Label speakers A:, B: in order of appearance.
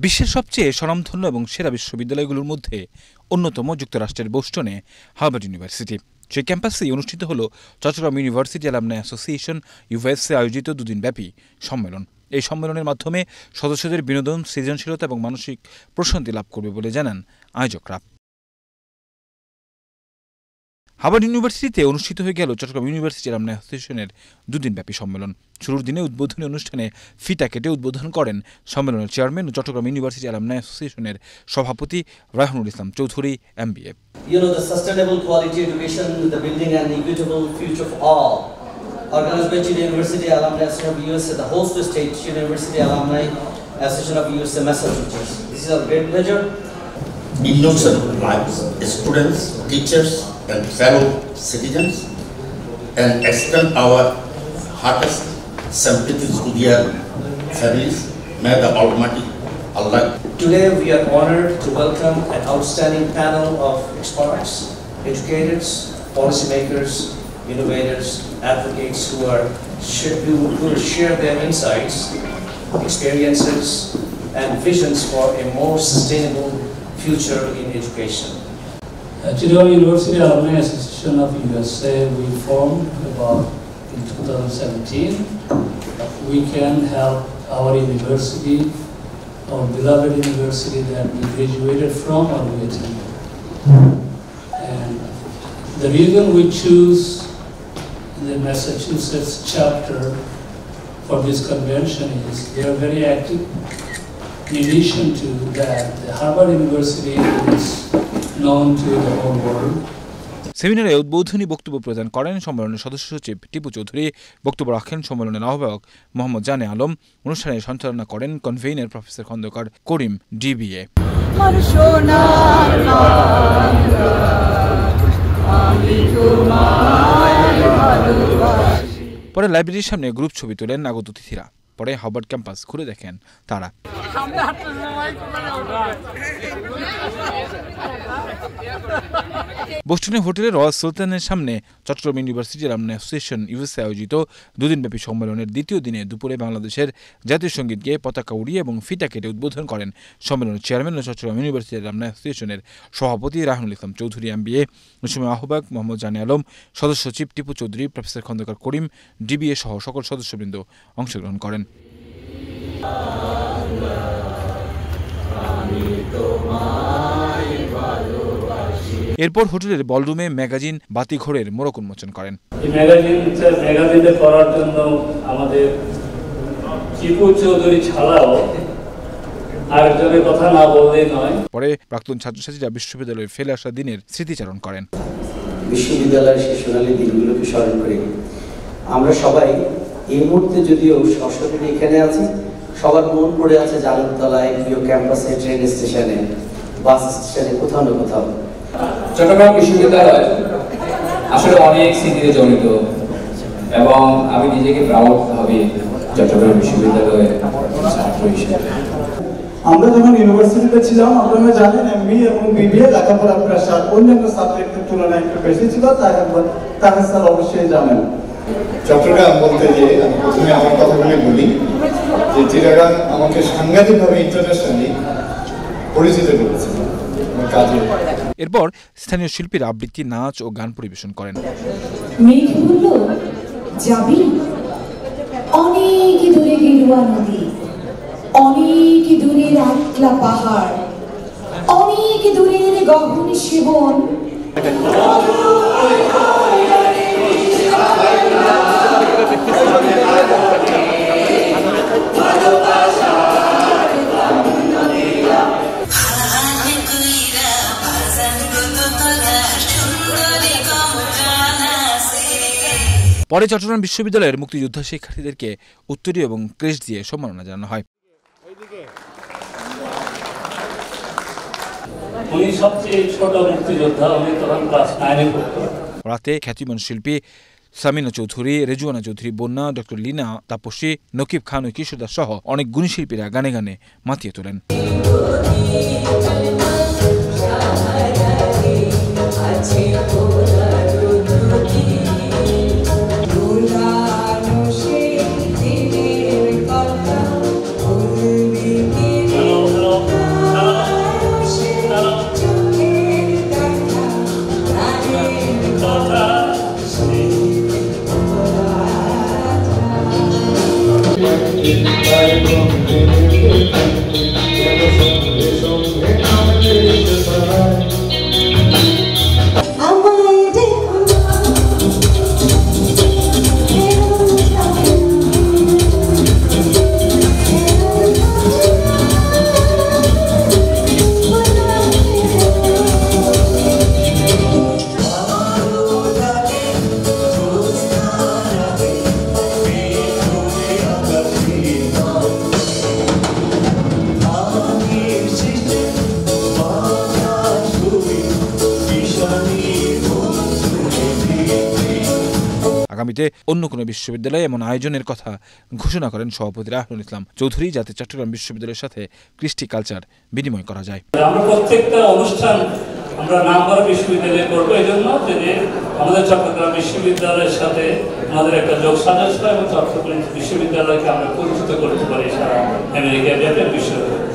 A: বিশ্বের সবচেয়ে স্বনামধন্য এবং সেরা বিশ্ববিদ্যালয়গুলোর মধ্যে অন্যতম যুক্তরাষ্ট্রের বোস্টনে হার্ভার্ড ইউনিভার্সিটি। সেই ক্যাম্পাসেই অনুষ্ঠিত হল Chittagong university alumni association USA আয়োজিত দুদিনব্যাপী সম্মেলন। এই সম্মেলনের মাধ্যমে সদস্যদের বিনোদন, সৃজনশীলতা এবং মানসিক প্রশান্তি লাভ করবে বলে জানান আয়োজকরা। হার্ভার্ড ইউনিভার্সিটিতে অনুষ্ঠিত হয়ে গেল চট্টগ্রাম ইউনিভার্সিটি অ্যালামনাই অ্যাসোসিয়েশনের দুদিনব্যাপী সম্মেলন। শুরুর দিনে উদ্বোধনী অনুষ্ঠানে ফিতা কেটে উদ্বোধন করেন সম্মেলনের চেয়ারম্যান ও চট্টগ্রাম ইউনিভার্সিটি অ্যালামনাই অ্যাসোসিয়েশনের সভাপতি Raihanul Islam Chowdhury, MBA।
B: The sustainable quality education, the building an equitable future for all. Organized by Chile University Alumni Association of USA, the host state Chile University Alumni Association of USA, Massachusetts. This is a great pleasure.
C: Innocent lives, students, teachers, and fellow citizens, and extend our heartiest sympathies to their families. May the Almighty Allah.
B: Today we are honored to welcome an outstanding panel of experts, educators, policymakers, innovators, advocates who will share their insights, experiences, and visions for a more sustainable future in education.
D: Chittoor University Alumni Association of USA we formed about in 2017. We can help our university, our beloved university that we graduated from or we attended. And the reason we choose the Massachusetts chapter for this convention is they are very active. In addition to that, the Harvard University is known to the whole world.
A: সেমিনারে উদ্বোধনী বক্তব্য প্রদান করেন সম্মেলনের সদস্য সচিব টিপু চৌধুরী। বক্তব্য রাখেন সম্মেলনের আহ্বায়ক মোহাম্মদ জানে আলম। অনুষ্ঠানে সঞ্চালনা করেন কনভেনর প্রফেসর খন্দকার করিম, DBA। পরে লাইব্রেরির সামনে গ্রুপ ছবি তোলেন আগত অতিথিরা। পরে হার্ভার্ড ক্যাম্পাস ঘুরে দেখেন তারা। বোস্টনে হোটেলের রয়্যাল সুলতানের সামনে Chittagong university alumni association USA আয়োজিত দুদিনব্যাপী সম্মেলনের দ্বিতীয় দিনে দুপুরে বাংলাদেশের জাতীয় সঙ্গীত গেয়ে পতাকা উড়িয়ে এবং ফিতা কেটে উদ্বোধন করেন সম্মেলনের চেয়ারম্যান ও চট্টগ্রাম ইউনিভার্সিটি অ্যালামনাই অ্যাসোসিয়েশনের সভাপতি রায়হানুল ইসলাম চৌধুরী, MBA। ওই সময় আহ্বায়ক মোহাম্মদ জানে আলম, সদস্য সচিব টিপু চৌধুরী, প্রফেসর খন্দকার করিম, DBA সহ সকল সদস্যবৃন্দ অংশগ্রহণ করেন। এরপর হোটেলের বলরুমে ম্যাগাজিন বাতিঘরের মোড়ক উন্মোচন করেন।
D: এই ম্যাগাজিনটা করার জন্য আমাদের টিপু চৌধুরী ছাড়াও আরেকজনের কথা না বললেই নয়।
A: পরে প্রাক্তন ছাত্রছাত্রীরা বিশ্ববিদ্যালয়ে ফেলে আসা দিনের স্মৃতিচারণ করেন।
E: বিশ্ববিদ্যালয়ের সেই সোনালী দিনগুলোকে স্মরণ করি। আমরা সবাই এই মুহূর্তে যদিও সশরীরে এখানে আছি, সবার মন পড়ে আছে জালুকতলায়, প্রিয় ক্যাম্পাসে, ট্রেন স্টেশনে, বাস স্টেশনে, কোথাও না কোথাও।
F: চট্টগ্রাম বিশ্ববিদ্যালয় আসলে অনেক স্মৃতিতে জড়িত এবং আমি নিজেকে প্রাউড ভাবি চট্টগ্রাম বিশ্ববিদ্যালয়ের ছাত্র হিসেবে।
G: আমরা যখন ইউনিভার্সিটিতে ছিলাম, আপনারা জানেন MBA এবং BBA লেখাপড়ার প্রেশার অন্যান্য সাবজেক্টের তুলনায় একটু বেশি ছিল, তাকে স্যার অবশ্যই জানেন।
H: চট্টগ্রাম বলতে যে আমি প্রথমে আমার কথাগুলি বলি যে চিটাগাং আমাকে সাংঘাতিকভাবে ইন্টারন্যাশনালি পরিচিত করেছে কাজে।
A: এরপর স্থানীয় শিল্পীরা আবৃত্তি, নাচ ও গান পরিবেশন করেন।
I: মেঘ বলল, যাবি? অনেক দূরে গেরুয়া নদী, অনেক দূরের আটলা পাহাড়, অনেক দূরের গহন সেবন।
A: পরে চট্টগ্রাম বিশ্ববিদ্যালয়ের মুক্তিযোদ্ধা শিক্ষার্থীদেরকে উত্তরীয় এবং ক্রেস্ট দিয়ে সম্মাননা জানানো হয়।
D: উনি সবচেয়ে ছোট মুক্তিযোদ্ধা, উনি তখন ক্লাস 9-এ পড়তো।
A: রাতে খ্যাতিমান শিল্পী সামিনা চৌধুরী, রেজওয়ানা চৌধুরী বন্যা, ডক্টর লীনা তাপসী, নকিব খান ও কিশোর দাস সহ অনেক গুণী শিল্পীরা গানে গানে মাতিয়ে তোলেন। আগামীতে অন্য কোনো বিশ্ববিদ্যালয়ে এমন আয়োজনের কথা ঘোষণা করেন সভাপতি রাহুল ইসলাম চৌধুরী, যাতে চট্টগ্রাম বিশ্ববিদ্যালয়ের সাথে কৃষ্টি কালচার বিনিময় করা যায়।
D: আমরা প্রত্যেকটা অনুষ্ঠান আমরা নামকরা বিশ্ববিদ্যালয়ে করবো, এই জন্য যে আমাদের চট্টগ্রাম বিশ্ববিদ্যালয়ের সাথে আমাদের একটা যোগ সাজস্য এবং চট্টগ্রাম বিশ্ববিদ্যালয়কে আমরা পরিচিত করতে পারি সারা আমেরিকা ব্যাপী বিশ্ববিদ্যালয়।